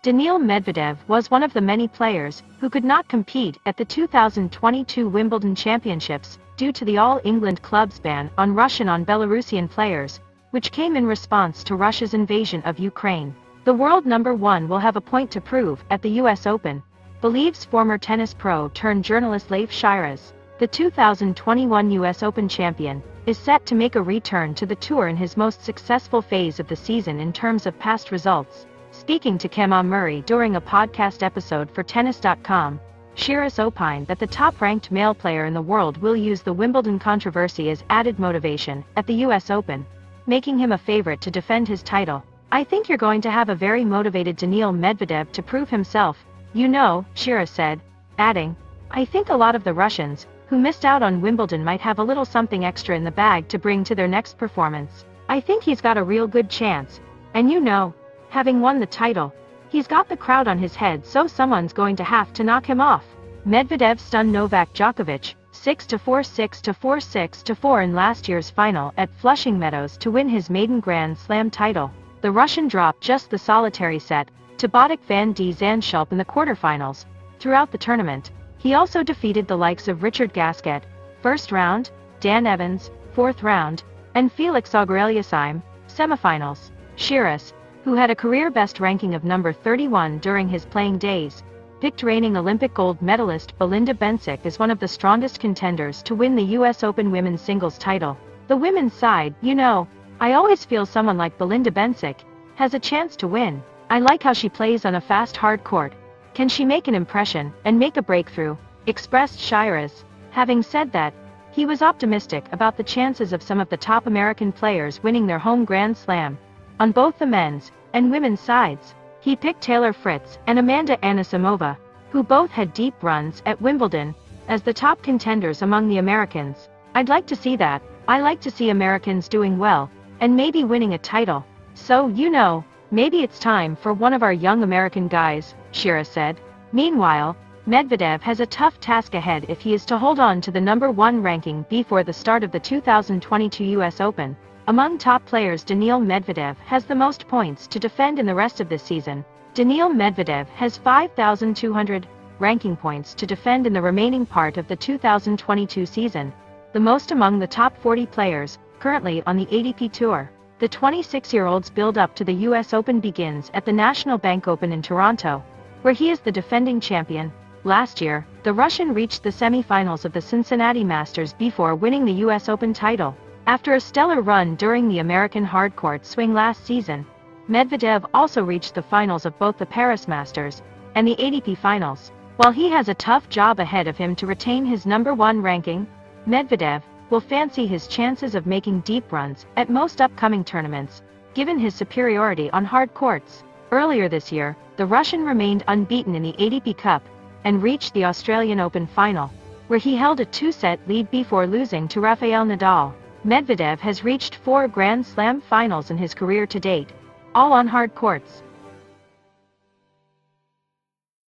Daniil Medvedev was one of the many players who could not compete at the 2022 Wimbledon Championships due to the All England club's ban on Russian on Belarusian players, which came in response to Russia's invasion of Ukraine. The world number one will have a point to prove at the US Open, believes former tennis pro turned journalist Leif Shiras. The 2021 US Open champion is set to make a return to the tour in his most successful phase of the season in terms of past results. Speaking to Kema Murray during a podcast episode for Tennis.com, Shiras opined that the top-ranked male player in the world will use the Wimbledon controversy as added motivation at the US Open, making him a favorite to defend his title. "I think you're going to have a very motivated Daniil Medvedev to prove himself, you know," Shiras said, adding, "I think a lot of the Russians who missed out on Wimbledon might have a little something extra in the bag to bring to their next performance. I think he's got a real good chance, and you know, having won the title, he's got the crowd on his head, so someone's going to have to knock him off." Medvedev stunned Novak Djokovic 6-4, 6-4, 6-4 in last year's final at Flushing Meadows to win his maiden Grand Slam title. The Russian dropped just the solitary set to Botic van de Zandschulp in the quarterfinals. Throughout the tournament, he also defeated the likes of Richard Gasquet, first round, Dan Evans, fourth round, and Felix Auger-Aliassime, semifinals. Shiras, who had a career-best ranking of number 31 during his playing days, picked reigning Olympic gold medalist Belinda Bencic as one of the strongest contenders to win the US Open women's singles title. The women's side, you know, I always feel someone like Belinda Bencic has a chance to win. I like how she plays on a fast hard court. Can she make an impression and make a breakthrough? Expressed Shiras. Having said that, he was optimistic about the chances of some of the top American players winning their home Grand Slam. On both the men's and women's sides, he picked Taylor Fritz and Amanda Anisimova, who both had deep runs at Wimbledon, as the top contenders among the Americans. "I'd like to see that. I like to see Americans doing well, and maybe winning a title. So, you know, maybe it's time for one of our young American guys," Shiras said. Meanwhile, Medvedev has a tough task ahead if he is to hold on to the number one ranking before the start of the 2022 US Open. Among top players, Daniil Medvedev has the most points to defend in the rest of this season. Daniil Medvedev has 5,200 ranking points to defend in the remaining part of the 2022 season, the most among the top 40 players currently on the ATP Tour. The 26-year-old's build-up to the US Open begins at the National Bank Open in Toronto, where he is the defending champion. Last year, the Russian reached the semi-finals of the Cincinnati Masters before winning the US Open title. After a stellar run during the American hardcourt swing last season, Medvedev also reached the finals of both the Paris Masters and the ATP Finals. While he has a tough job ahead of him to retain his number one ranking, Medvedev will fancy his chances of making deep runs at most upcoming tournaments, given his superiority on hard courts. Earlier this year, the Russian remained unbeaten in the ATP Cup and reached the Australian Open final, where he held a two-set lead before losing to Rafael Nadal. Medvedev has reached 4 Grand Slam finals in his career to date, all on hard courts.